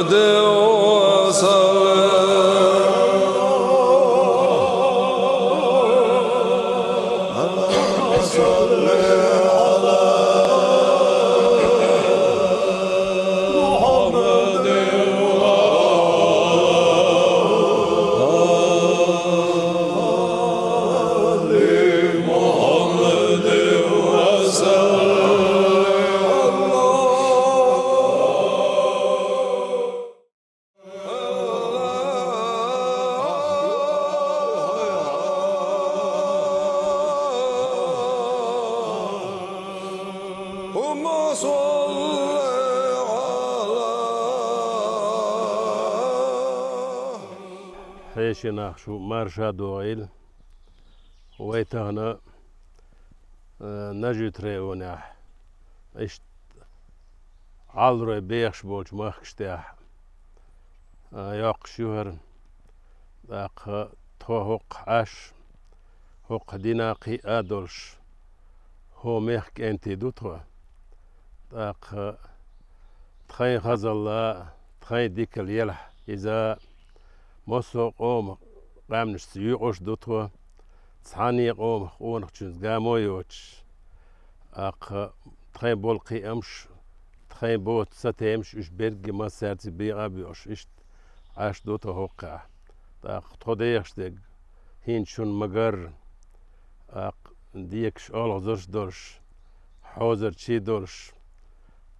محمد حيشنا شو مارشا دويل ويتهنا نجو تريوناح اشت عالروي بيخش بولج مخشتاح ياق شهر داق توهق عش هق ديناقي ادولش هو ميخك انتي دوتوا داق تخين خزل تخين ديك اليلح إذا مصر قوم قامنش سيوقش دوتوا تصحاني قوم قونخ تشنز قامويوش أق تخين بولقي أمش تخين بوت ستيمش إش برج ما سرتي بيغا بيوش إش عاش دوتوا هوقع داق توديخش ديك هين شون مجر أق ديكش أول زرش دورش حوزر تشي دورش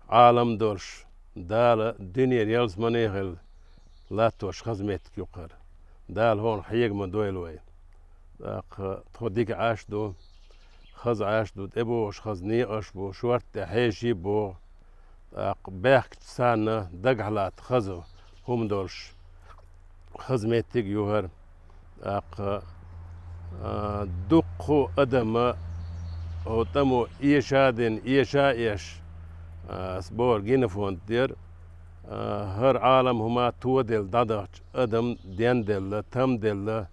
عالم دورش دال دنيا ريالز منيغل لا توش خزمتك يقر دال هون حيق من دويلوي داق توديك عاش دو خز عاش دو ابوش خز نيقش بو شورت حيشي بو داق باك تسانا دقحلات خزو هم دولش خزمتك يوهر داق دقو أدم أو تمو إيشادن إيشا إيش سبور جينفون دير هر عالم هما تودل دادش أدم ديندل تمدل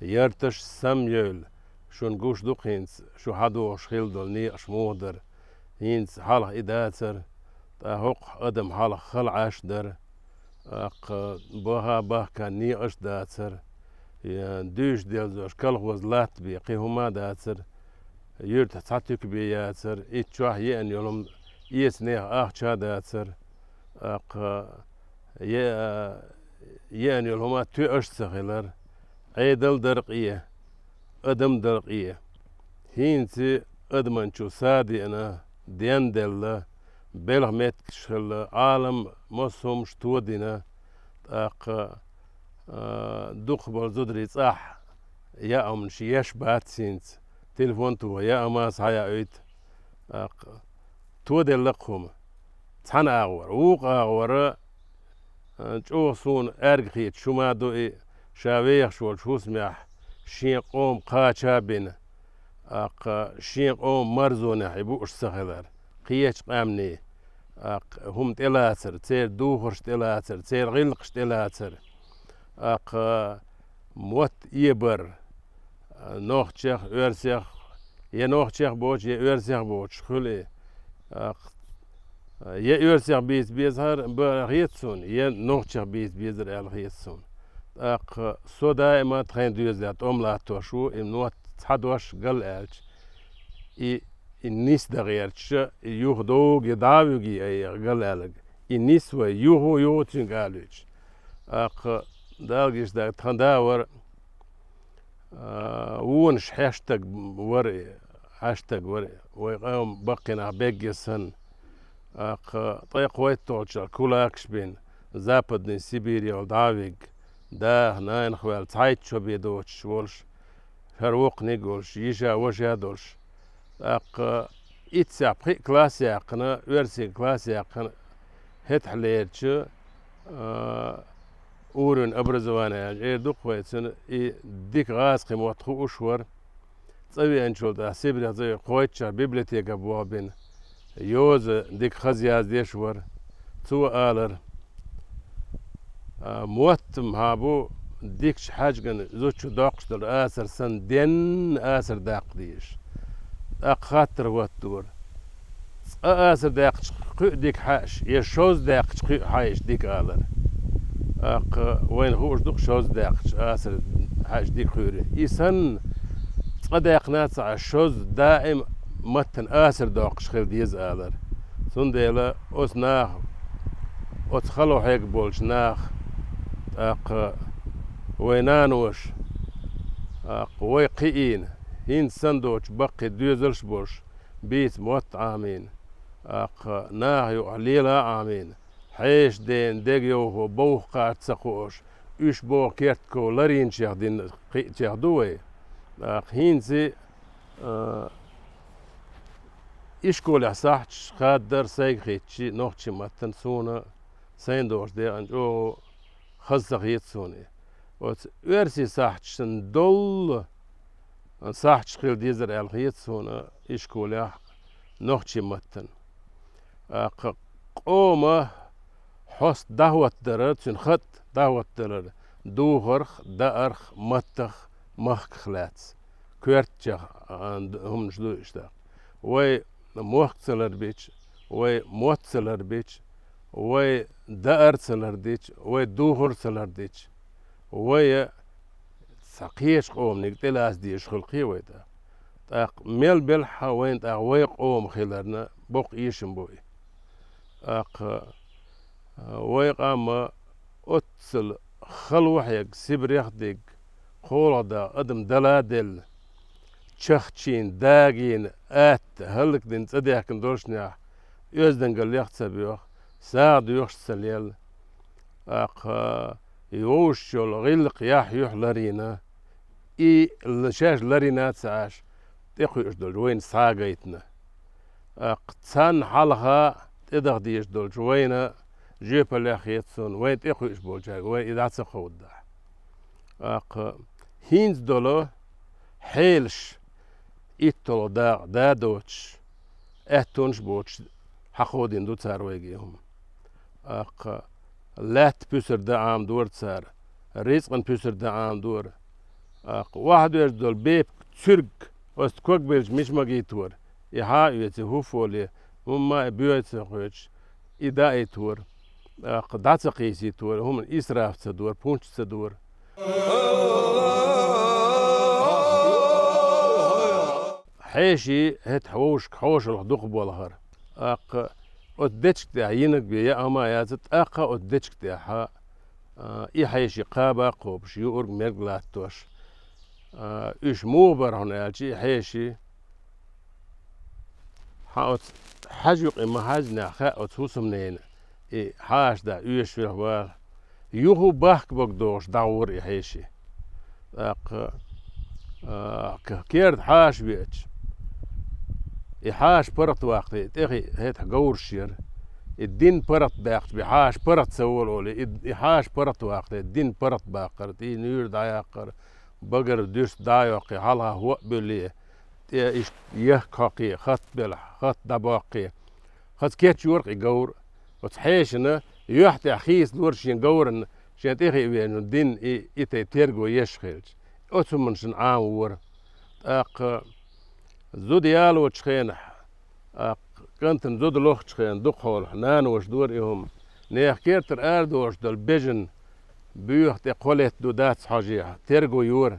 يرتش سميول شون قوش دوقينس شو حدو شخيل ني أشمودر هينس حالح إداتر تاهوق أدم حالح خلعاش در بوها باه كان ني أش داتر دوش ديل زوش كالغوز لات بيقي هما داتر يرت تاتيك بياتر إتشوح ين يولم يسنيه آخشا داتر يعني هما تو أشتغلر عيدل درقية أدم درقية هينتي أدمن شو سادي أنا ديندل بلغ متكشل عالم مصهم شتودنا دوخ بالزدري صح يا أمن شيش بات سينت تلفون تو يا أماس هيا أيت تودل لقهم تحن أغور وق أغور جو صون أرجخيت شو ما دو شاويخ شو سمح شين قوم قاچا بين شين قوم مرزونه حبوش سخلر قيش قامني هم تلاتر تير دوخرش تلاتر تير غلقش تلاتر موت يبر نوخشخ ورسخ يا نوخشخ بوش يا ورسخ بوش خلي يا ورسخ بيزهر برغيتسون يا نوخشخ بيزر الغيتسون سو دائما تخين دوزات لا توشو نوت تحدوش قل الش الناس دغيرتش يوخدو جداوجي اي قل الج الناس ويوهو يوتين قالوش دالجيش دا تنداور ونش هاشتاج وري هاشتاج وري ويقوم بقينا بيجسن طيق ويتوش كولاكش بين زابدني سيبيريا ودافيج دا ناين خوال تايت شو بيدوش ولش هروق نيجولش يجا وجا دولش إتساب كلاس يقنا ورسي كلاس يقنا هت حليرش أورن أبرزوانا إيه دوق ويتسن إيه ديك غاز قيمة خو أشور تسوي أنشول دا سيبري زي قويتشا بيبليتيكا بوابين يوز ديك خزياز ديشور تو آلر موتم هابو ديكش حاجة زوجو داقش دل آسر سن دين آسر داق ديش داق خاطر واتور آسر داقش ديك حاش يشوز داقش حايش ديك آلر وين هو دق شوز داقش آسر حاج دي خوري إيسان أداق ناس على شوز دائم متن آسر داقش خيل ديز آلر سنديلا أس ناخ أس خلو هيك بولش ناخ وينانوش ويقين هين سندوش بقي دوزلش بوش بيت موت عامين ناهيو عليلا عامين حيش دين ديجيو هو بوخ قاعد سقوش إيش بو كيرتكو لارين شيخ دين شيخ دوي هينزي إيش كول يحسحش خادر سيغيتشي نوخشي متن سونا سيندوش دي أنجو خزغيت سوني ويرسي ساحتش سندول ساحتش خيل ديزر الغيت سونا إيش كول يح نوخشي متن قومه حس دهوت درر تن خط دهوت درر دوغرخ دأرخ متخ مخ خلاتس كورتجا هم جدو اشتا وي موختلر بيتش وي موتسلر بيتش وي دأرسلر ديتش وي دوغرسلر ديتش وي سقيش قوم نقتلاس ديش خلقي ويدا تاق ميل بلحا وين تاق وي قوم خيلرنا بوق يشم بوي ويقام أتصل خلوح يك سبريخ ديك خولة دا أدم دلادل تشخشين داقين هلك دين تديح كندوشنيح يوزدن قال يخت سبيوخ ساعد يوش سليل يوش غلق يح يوح لارينا الشاش لارينا تسعاش تيخو يشدل وين ساقيتنا تسان حالها تدغ ديش دول جوينا جيب الأخيتسون وين تيخو يشبول جاك وين إذا تسخود هينز دولو حيلش إتلو دا دوتش أهتونش بوتش حقودين دو تسار ويجيهم لات بيسر دا عام دور تسار رزقن بيسر دا عام دور واحد يجدول بيب تسرق وستكوك بيلج مش مجيتور يها يتهو فولي مما بيوت خوش إداء تور قدعت قيسي تور هم إسراف تدور بونش تدور حيشي هت حوش الحدوق بولهر أدتش تعينك بيا أما يازت أدتش تاعها إي حيشي قابا قوبش يورق مرقلاتوش إيش مو برهن يالشي حيشي حاجوق إما حاجنا خاء تسوسم نين حاج دا إيش في الهوال يوهو باك بقدوش دور إحيشي كيرد حاج بيتش إحاج برت وقتي تيخي هيت جور شير الدين برت باقت بحاج برت سوول أولي إحاج برت وقتي الدين برت باقر تي نير دايقر بقر دوس دايقي حالها هو بليه إيش يحكي خط بلح خط دباقي خط كيت يورق جور وتحيشنا يحتى أخيس دور شين جورن شين تيخي بينو الدين إتى تيرجو يشخلج أتمنى شن عام ور زوديال وتشخين كنت زود لوخ تشخين دخول حنان وش دور إهم نيخ كيرتر أرد وش دل بيجن بيوح تقولت دودات حاجيها تيرجو يور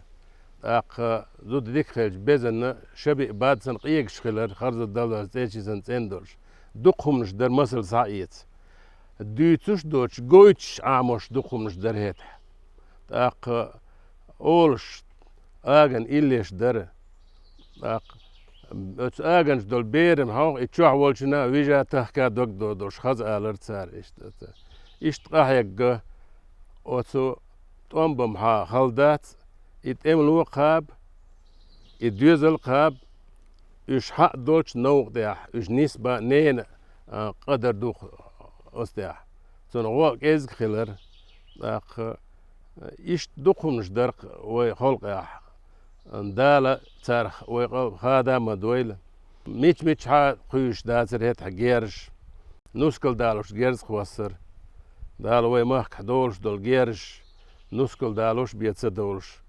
زود ديك خلج بيزن شبي بعد سن قيق شخلر خرز الدولة زيتشي سن تندرش دقهم نش در مسل ساعيت دوتش دوتش جويتش عاموش دقهم نش در هيتح أولش آجن إليش در آجنش دول بيرم هاو إتشوح والشنا ويجا تحكا دوك دودوش خز آلر تسار إشت قاحيق أوتو تومبم ها خلدات إتعملوا قاب إدوزل قاب إش حق دولش نوق ديح إش نسبة نين قدر دوخ أستيح سون واق إزق خلر إش دوخم نشدرق ويخلق يح دالة تارخ ويقل خادا مدويل ميتش ها قيش داتر هيت حجيرش نسكل دالوش جيرز خوصر دالو وي مخ دولش دول جيرش نسكل دالوش بيتصدولش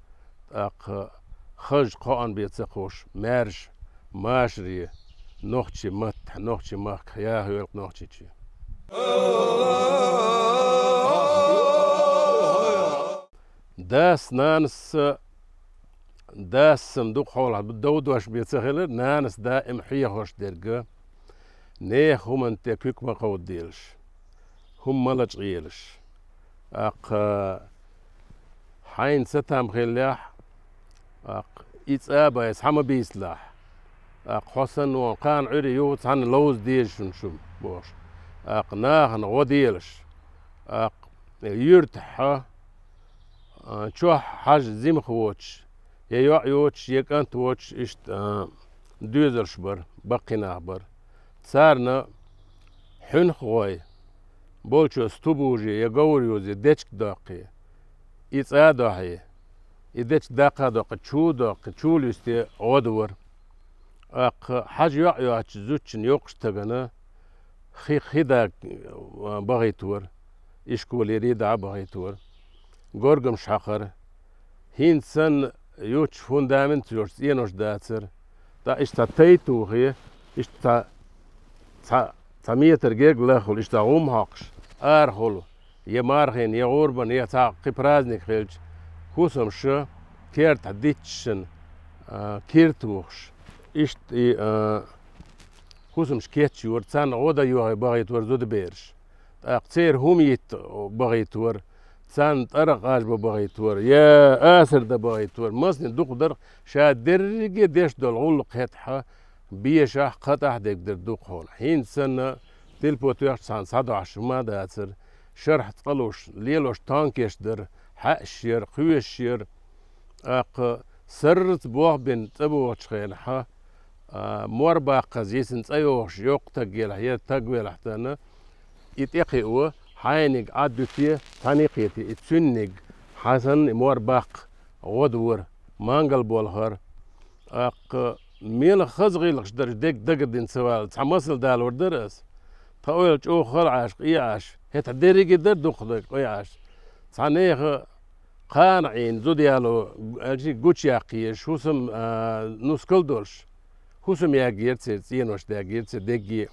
خج قان بيتصقوش مارش ماشري نوختشي مت نوختشي مخ يا هيلق نوختشي داس نانس داس صندوق حولها بالدود واش بيتسخلر نانس دائم حيخوش درجة نيخ هم انت كيك ما قود ديلش هم ملج غيلش اق حين ستام خلاح اق يتسابا يسحم بيسلاح اق حسن وقان عري يوت عن لوز ديلش نشم بوش اق ناخن غوديلش اق يرتح تشوح حاج زيم خوتش يوتش يك انت واتش اشت دوزر شبر بقي نعبر صارنا حن خوي بولشو ستوبوجي يقور يوزي ديتش داقي يتسادوحي يديتش داقا داقا تشو داقا تشو ليستي غدور اق حاج يوعيواتش زوتشن يوقش تغنا خيدا بغيتور اشكول يريد بغيتور غورغم شاخر هين سن يوتش فوندامنت يوش ينوش داتر دا اشتا تيتو هي اشتا تميتر جيج لخل اشتا غوم هاقش ارخل يمارخين يغوربن يتا قبرازنك خيلج خوسم شو كيرت ديتشن كيرتوخش اشت خوسم شكيتش ورتسان غودا يوغي بغيتور زود بيرش اقتير هميت بغيتور سان طرق اج بغيتور يا اسر ده بغيتور مصن دوق در شاد درجه ديش دول غلق هتحا بيشا قطع ديك در دوق هول حين سنة تلبوتو يخش سان صدع شما داتر شرح تقلوش ليلوش تانكيش در حق الشير قوي الشير اق سرت بوح بن تبوش خيلحا موربا قزيسن تايوش يوق تقيل هي تقويل حتانا يتيقيقوا حينك عدوتي تانيقيتي اتسنق حسن مور باق غدور مانقل بولهر اق ميل خزغي لخشدر ديك دقدين سوال تحمصل دال وردرس تقول جو خل عاش قياش هيت ديريقي در دخدك قياش تانيخ قانعين زو ديالو اجي قوش ياقيش هوسم نسكل دولش هوسم ياقير تسير تينوش داقير تسير ديقي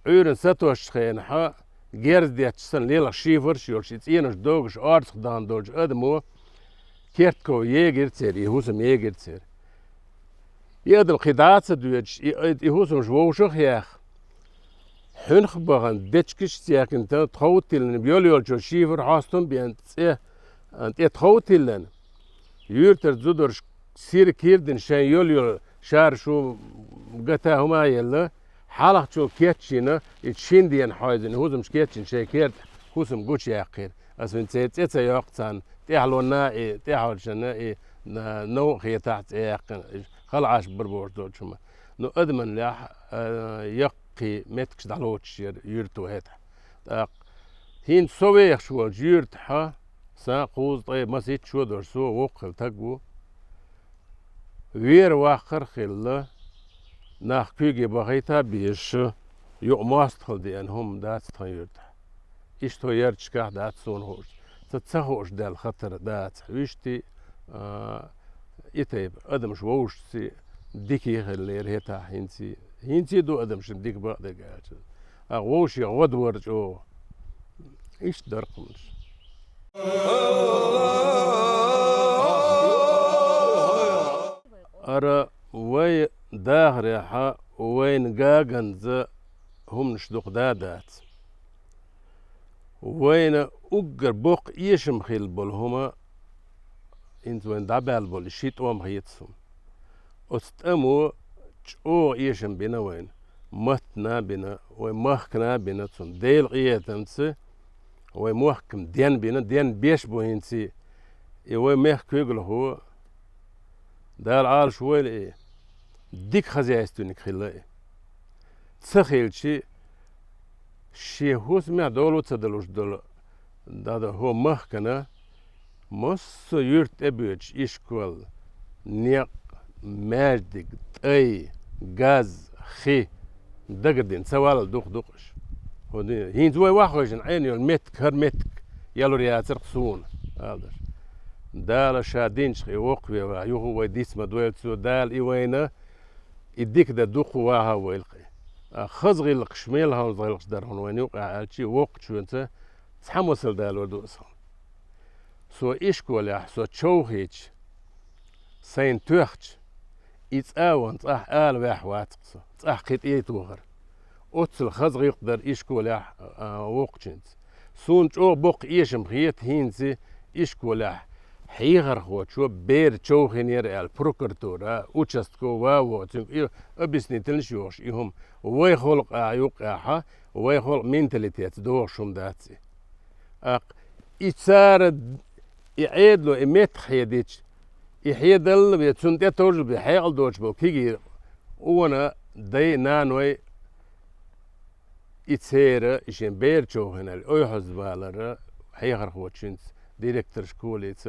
عيرن ستوش خينحا جيرز ديت سن ليلا شيفر شيول شيت ينش دوغش ارتخ دان دوج ادمو كيرتكو ييجر تير يهوسم ييجر تير يدل خدات دوج يهوسم جووشخ ياخ حنخ بغن دتشكش سياكن تخوتلن بيوليول جو شيفر حاستم بيان انت تخوتلن يورتر زودر سير كيردن شان يوليول شار شو قتا هما يلا حالق شو كيتشينا يتشين ديان حايزن هوزم شكيتشين شاكيرت هوسم قوش ياقير اسفن تيتا يوقتان تيحلونا تيحول شنا نو خي تحت ياقن خلعاش بربوش دول شما نو ادمن لاح يقي متكش دعلوتش يرتو هيتا هين سويخ شو جيرت حا سا قوز طيب مسيت شو دور سو وقل تقو وير واخر خلا ناخ كيجي بغيتا بيش يقماست خل دي انهم دات تغيرت اشتو يرتشكا دات سون هوش تتسهوش دال خطر دات ويشتي يتيب ادم شووش سي ديكي خلير هيتا هينسي دو ادم شن ديك بقى دقات اغوش يغود ورجو ايش درقمش ارى وي داغريحة وين جاجنز هم نشدق دادات وين أجر بوق يشم خيل بول هما انت وين دابال بول شيت وام هيتسم استمو او يشم بنا وين متنا بنا وين مخكنا بنا تسم ديل قيتنس وين محكم دين بنا دين بيش بو هنسي وين مخ يقول هو دال عال شويل ايه ديك خزيستونك خلاي تسخيل شي هوس مع دولو تدلوش دول دادا هو مخكنا مص يرت ابيج يشكول نيق ماجدك اي غاز خي دقدين سوال دوق دوقش هين زوي واخوجن عيني المتك هرمتك يالو رياتر قصون هذا دال شادين شخي وقوي ويوهو ويديس مدويلتسو دال ايوينا يديك دا دوق واها ويلقي خزغي القشميل هاو زغيلقش دارهن وين يوقع عالشي وقت شو انت تحمس دال ودوسهم سو إشكولح سو تشوهيج سين توختش إتس آوان تصح آل واح واتقص تصح قيت إيه توغر أتصل خزغ يقدر إشكولح وقتشنز سون جو بوق إيشم خيت هينزي إشكولح حيغر خوت شو بير تشوهينير البروكرتورا أوتشستكو واو أبسني تلشوش إهم ويخلق يوقعها ويخلق مينتاليتيات دوغشم داتسي إتصار يعيدلو إميت خيديش يحيدل بيتسنتي توج بحيال دوش بو كيجي وانا داي نانوي يتسير إشين بير تشوهنا الأوي حزبالر حيغر خوتشنس ديريكتر شكوليتس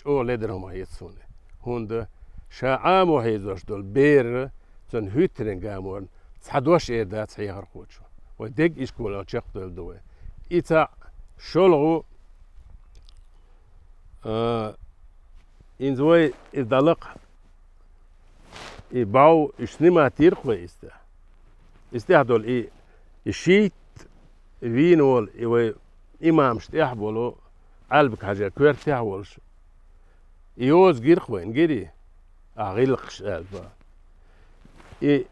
جو ليدرهم هيتسوني هوند شاعام وهيزوش دول بير تن هيترين قامون تحدوش إيدات حيغر خوتشو وديك إشكولا تشيخ دول دوي إتا شولغو إنزوي إدلق إباو إشنما تيرقوي استهدول الشيت فينول إيوي إمام شتيحبولو قلبك حاجة كوير تحولش يوز جيرقوين جيري أغيلقش ألبا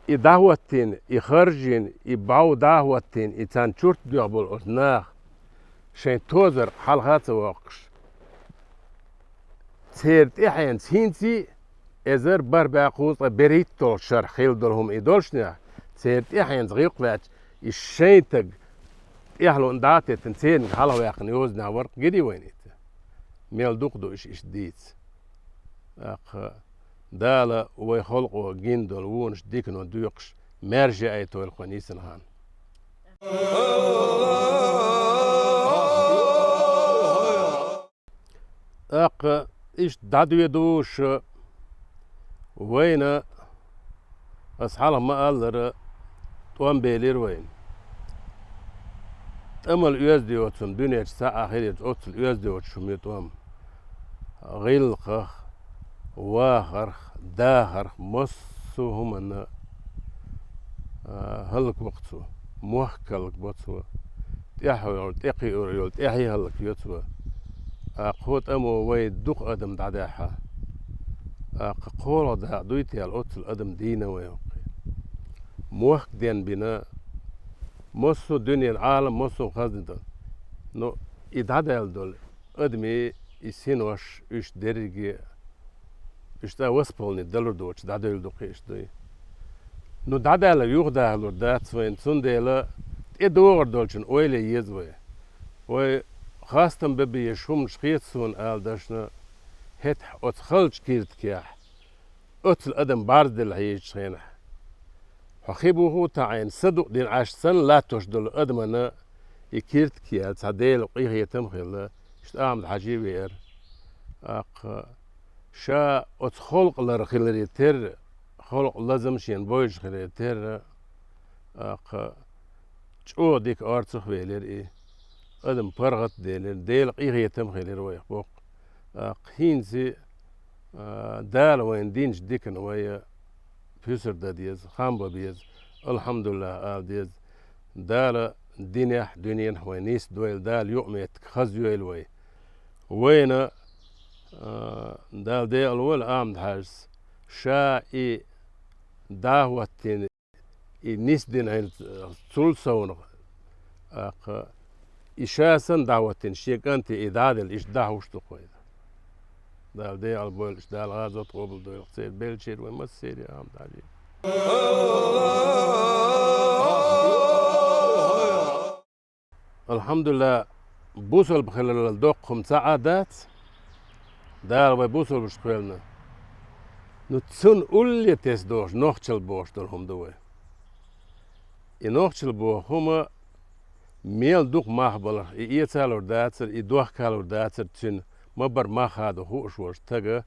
دعوتين يخرجين يباو دعوتين إتان شورت ديغبول أتناخ شين توزر حلقات واقش سيرت إحيان سينسي إزر برباقوط بريت دول شر خيل دولهم إدولشنا سيرت إحيان زغيق وات الشينتق إحلو انداتي تنسين حلو ياقن يوزنا ورق جدي وينيت ميل دوقدو إش ديت دالا ويخلقو جندول وونش ديكنو دوقش مرجع أي تويل خونيسن هان إيش دادو يدوش وين أصحاب ما قال توان بيلير وين أما اليوز دي وتسم دنيا ساعة خير أوتل اليوز دي وتشمي توام غيلق واخر داهر مصو هم أن هلك وقتو موحكلك بطو تحول تقي تحي هلك يتو قوت أمو ويد دوق أدم دعداحة قول دا دويتي الأوتل أدم دينا ويوقي موحك دين بنا مصو دنيا العالم مصو خزن نو إدعدال دول أدمي يسينوش إش درجي إش دا وسبولني دلر دوش دعدال دوقي إش دوي نو دعدال يوغدا هلور دات وين سنديلا إدوغر دولشن أويلي يزوي وي خاصة ببي يشوم شخيصون آل داشنا هت أتخلش كيرت كياح أتل أدم بارد العيش شينح حخيبو هو تعين صدق دين عاش سن لا تشدل أدمنا يكيرت كيال تعديل وقيه يتمخيل شت أعمل حجيبير شا أتخلق لرخيلريتر خلق لازم شين بويش خيلريتر شو ديك أرتخ ويلر أدم برغت ديل قيه يتمخيل رويح بوق قهينزي دال وين دينج ديكن ويا فيسر دا ديز خامبا بيز الحمد لله ديز دال دينيح دنيا وينيس دويل دال يؤمت خزيويل وي وين دال ديل ول آمد حارس شا داوتين نيس دين عين تولسون إشاسن دعوتين شيك أنت إدادل إش دعوش تقويد دال دي البول إش دال غازة قبل دويل قصير بيلشير وما السير يا عم تعجيب الحمد لله بوصل بخلال الدوق ساعات دال بوصل بشكلنا نتسون أولي تسدوش نوخشل بوش دولهم دوي نوخشل بوش هما ميل دوق ماخبل يتسالور داتر يدوخ كالور داتر تشن مبر ماخ هذا هو شوش تجا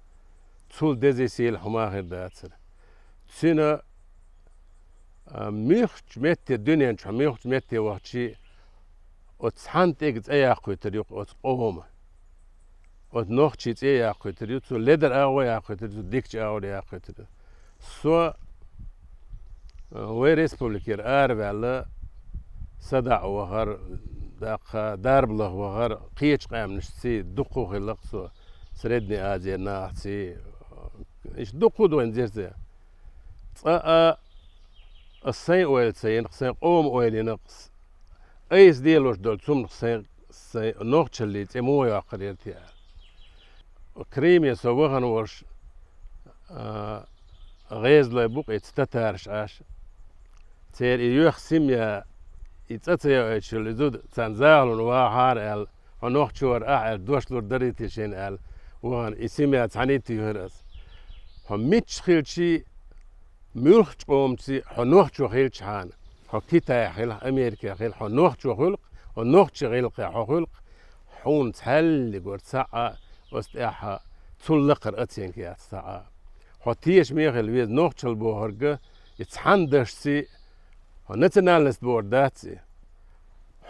تسول دزي سيل حماخ داتر تشنا ميخ مت الدنيا نش ميخ مت وحشي وتسحنت إجت أي أخوتريق وتقوم وتنوخشي أي أخوتريق تو لدر أوي أخوتريق ديكش أوي أخوتريق سو ويريسبوليكير أربعة صدع وهر داق داربله وغر قيش قام نشتي دقو خلقسو سردني آزي ناحسي إيش دقو دوين زيرزي السين أويل سين قسين قوم أويل نقص أيس ديلوش دول سوم قسين نوخش اللي تمو يا قريرتي كريم يسوغن ورش غيز لا بوق يتستارش عاش تير يوخ سيميا يتسيا يشل زود تنزال وحار ال ونوخشور دوشلور دريتي شين ال وهن يسيميا تعنيتي هرس هم ميتش خيلشي ملخ قومتي حنوخشو خيلش هان حكيتا خيل أمريكا خيل حنوخشو خلق ونوخش خلق خلق حون تحل قرت ساعة واستياحة تلقر أتين كيات ساعة حتيش ميخل ويز نوخش البوهرقة يتحندش سي ونتنالست بورداتي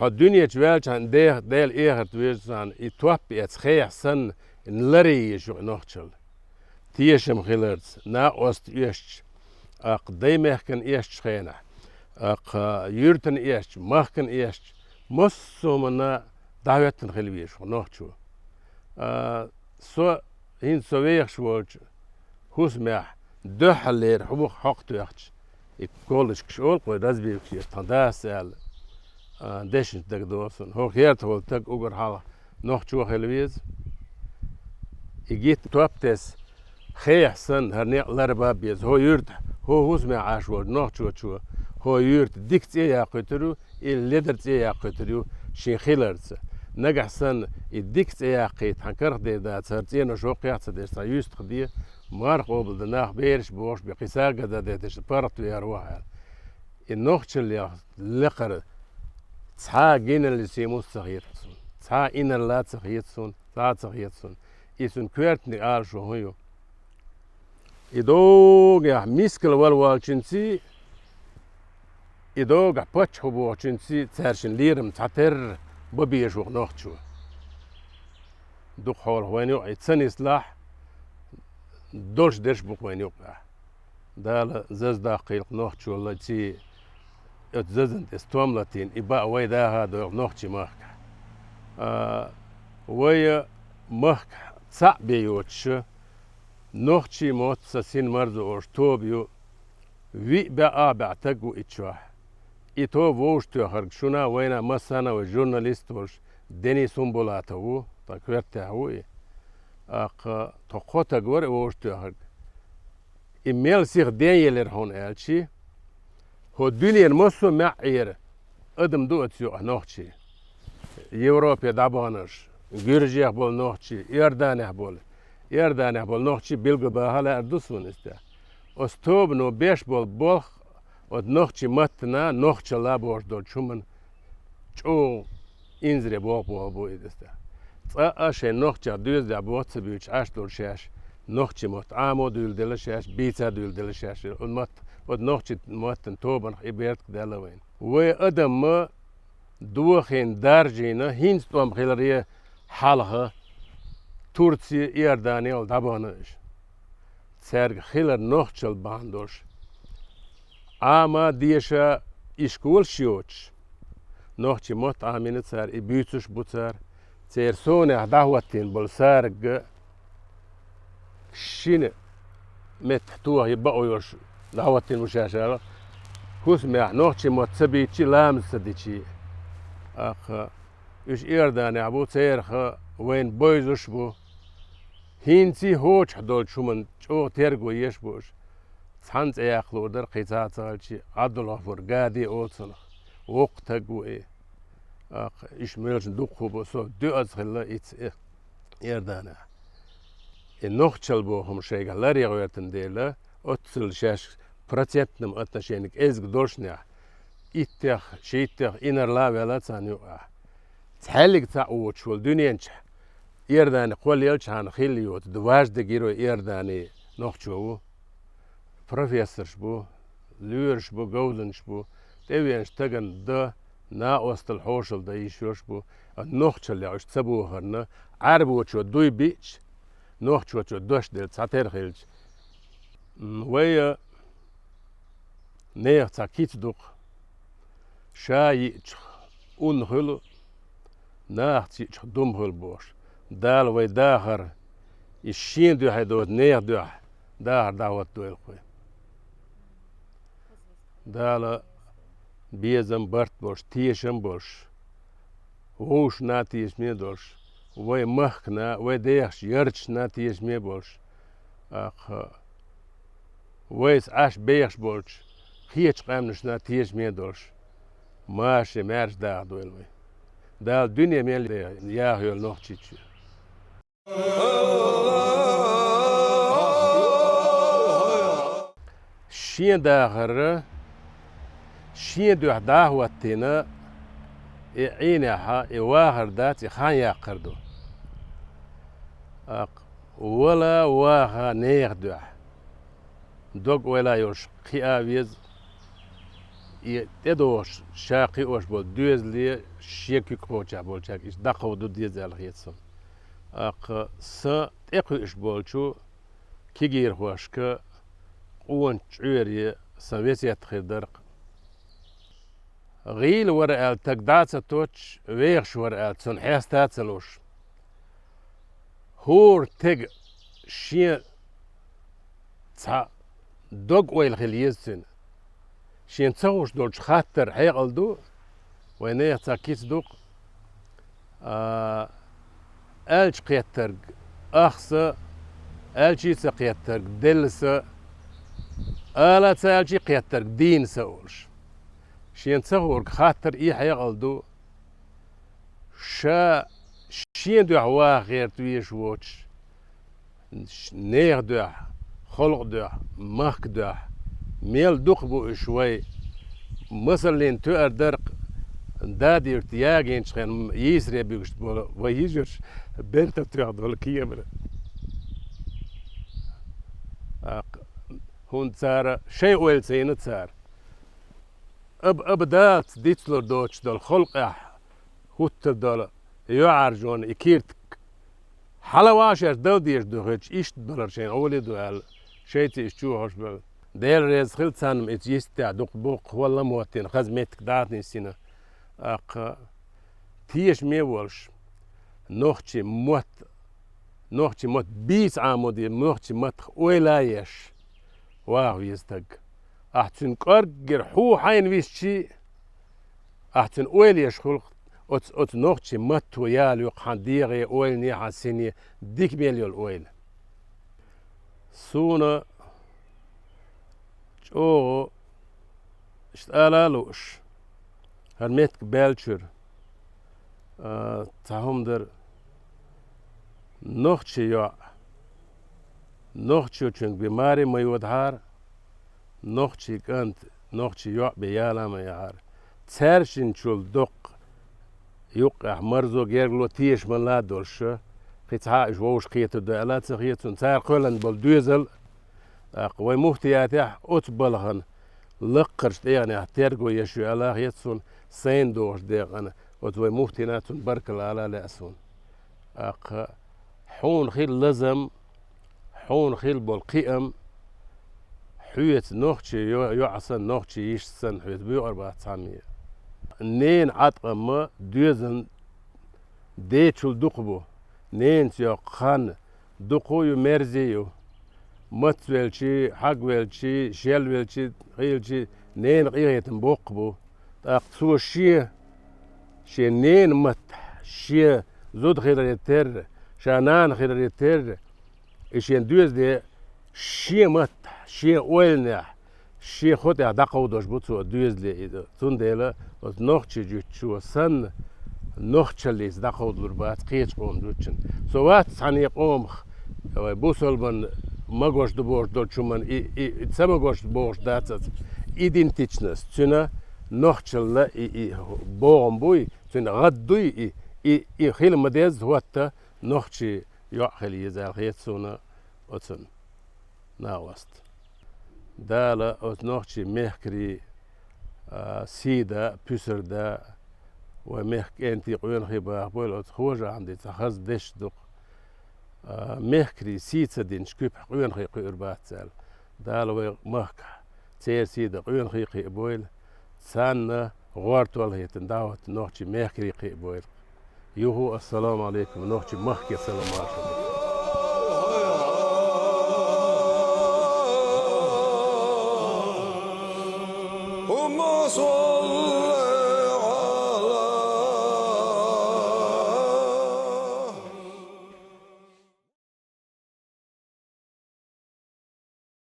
الدنيا جوالش عن ديل إيهر تويج عن يتوب يتخيح سن نلري يشو نوخشل تيشم خيلرز نا أوست يشش دايما كان إيش خينا يرتن إيش ماكن إيش مصو منا دعوتن خلويش ونوخشو سو هين سويخ شوج هوس مح دحلير حبوق حقتو يخش يقولش كشول قوي رزبي كشي تنداس ال دشن تك دوسن هو خيرت هو تك اوغر حالا نوخشو خلويز يجيت توبتس خيح سن هرني لربا بيز هو يرد هو هوس مع عاشور نوخشو شو هو يرد ديكت يا قترو الليدرت يا قترو شي خيلرز نجح سن الديكت يا قيت حنكر دا ترتين شو قيات دي سايست خدي مار قبل دناخ بيرش بوش بقيسار قد ديتش بارت يا روح النوخش اللي لقر تسعى جين اللي سيمو صغيرتون تسعى إن لا صغيرتون تسعى صغيرتون يسون كويرتني قال شو هيو يدوغ يا ميسكل والوالشنسي يدوغ باتش هو وشنسي تسرشن ليرم تعتر ببيش وغنوخشو دوغ حول هوانيو يتسني سلاح دولش درش بقوانيو دال زز داقيل نوخشو الله تي اتززن استوام لاتين إبا وي دا هادو نوخشي ماك وي ماك تسع بيوتش نوخشي موت سسين مرزو اوش توبيو وي بقى بعتقو اتشواح إتو ووش تيخرج شونا وينا مسانا وجورناليست وش ديني سنبولاتو تاكويرتاهو تقوتا غور ووش تيخرج إميل سيخ دين يلر هون ألشي هو الدنيا مصو معير أدم دو أتسيو نوخشي يوروبيا دابانش جورجيا بول نوخشي إيردانيا بول نوخشي بيلغ باهلا أردوسون استا أستوب نو بيش بول od noći matna noćla laboš do čuman ču inzre bo ideste a še noćja düz da boce büç aştor şeş noći mot amo dül dele şeş bica dül dele şeş od noći matn toban ibert delawen ve adam duhin darjina hinstom khilariye halha Turciye İrdaniye dabanış serg khilar noćal bandoş ama diyşa işkul şiyoç nohçi mot amine tsar ibütüş butsar tersone dahwatin bol sarg şine met tuah ybaoyoş dahwatin muşaşara husme nohçi mot sabiçi lam sadiçi akh üç İrdani abu terha wen boyzuş bu hinsi hoç dol çuman ço tergo yeş boş Hans Eachlodar قيتاتالشي عبد الله فرقادي أوصلخ وقت قوي إشميلش دقو بسو دو أزخلا إتس إردانا النوخشل بوهم شيء لاري غيرتن ديلا أتصل شاش براتيتنم أتنشينك إزق دورشنيا إتخ شيتخ إنر لا ولا تانيو تحلق تعوش والدنيا إرداني قول يلش عن خيليوت دواج دقيرو إرداني نوخشو Profesor bu, lürs bu, goldenş bu, devyenş tagan da na ostal hoşal da işiyor bu, nohçal ya işte bu harna, arbu ço duy biç, nohço ço doş del sater hilç, ve ne takit duk, şayi unhulu, ناخت دم هل بوش دال وي داخر الشين دو هيدوت نير دو داخر دعوت دو الخوي دال بيزم برت بوش تيشم بوش ووش ناتيش ميدوش وي مخنا وي ديخش يرش ناتيش ميبوش اخ ويس اش بيخش بوش خيش قامنش ناتيش ميدوش ماشي مارش داخ دو الوي دال دنيا ميل ياهو نوختيش شين داخر شين دو داهوتنا عينها واخر دات خان يقردو ولا واخا نيغ دوغ ولا يوش خياويز يدوش شاقي اوش بول دوز لي شيكي كوچا بولچاك اش دقو دو ديز الخيتسون س اكو اش بولچو كيغير خوشك قون چوري سويسيت خدرق غيل ورقال تقداتsa توش ويغش ورقال سن حيستاتسلوش هور تگ شين تا دوغ ويل خليزسن شين تسوش دولش خاطر حيقل دو وينيه تا كيس دوق الش قيترق اخسا الشي قيترق دلسا الا تا الشي قيترق دين سولش شين تسهور خاطر اي حيقل دو شا شين دو عوا غير تويش ووتش نير دو خلق دو مخك دو ميل دوخبو شوي مثلا تو اردرق دادي ارتياجين شخين يسري بيوش بولا ويجرش بنت تاخدو الكيمرا هون تسار شيء ويل سين تسار ابدات ديتلر دوتش دول خلق هوت دول يعرجون اكيرتك حلواشر دو ديش دوهج ايش دولار شين اولي دوال شيتي اشتو هوش بل ديل ريز خلت سانم اتيستا دوق بوق والله موتين خزمتك داتني سينا تيش ميولش نوختي موت بيس عامودي نوختي موت ويلايش واو يستق احتن قرقر حو حين ويشي احتن ويليش خلق ات نوختي موت ويال يقحان ديغي ويل نيحا سيني ديك ميليول ويل سونا جو اشتالالوش هرميتك بلچر تاهم در نوختي يا نوختي چونك بماري ميودهار نوختي كنت نوختي يا بيالا ميار تسرشن چول دوق يوقع مرزو غيرلو تيش من لا دولش قطعة جوش قيت الدولات سخيتون تار قولن بالدوزل قوي مفتياتح اتبلغن لقرش يعني احترقو يشو على خيتسون سين دوش ديغن وتوي مفتيناتون بركل على لأسون حون خيل لزم حون خيل بالقيم حويت نوختي يعصن نوختي يشسن حويت بيو 400 نين عطقم دوزن ديتشل دقبو نين تيو خان دقو يمرزيو متولشي حقولشي شيلولشي غيلشي نين غيرتن بوقبو تاقصو شي نين مت شي زود خير يتر شانان خير يتر اشين دوز دي شي مت شي ويلنا شي خود دقو دوش بوتو دوز لي تنديلا نوختي جوتشو سن نوختشليس دقو دلربات قيش قوم دوتشن سوات ساني قوم بوسولبن ماغوش دبوش دوتشومن и самогош бош дацат идентичност цуна нохчелла и бомбуй цуна гаддуй и хил мадез хуатта нохчи يعخلي يزال خيتسونا أتن ناوست دالا أت نوختي مهكري سيدا بيسردا ومهك أنتي قوين خيبا بول أت خوجا عندي تخز دش دق مهكري سيتsa دين شكوب قوين خي قربات سال دالا مهك تير سيدا قوين خي بول سان غورت والهيتن داوت نوختي مهكري قي بول يوهو السلام عليكم نوحي محكي سلام عليكم. اللهم صل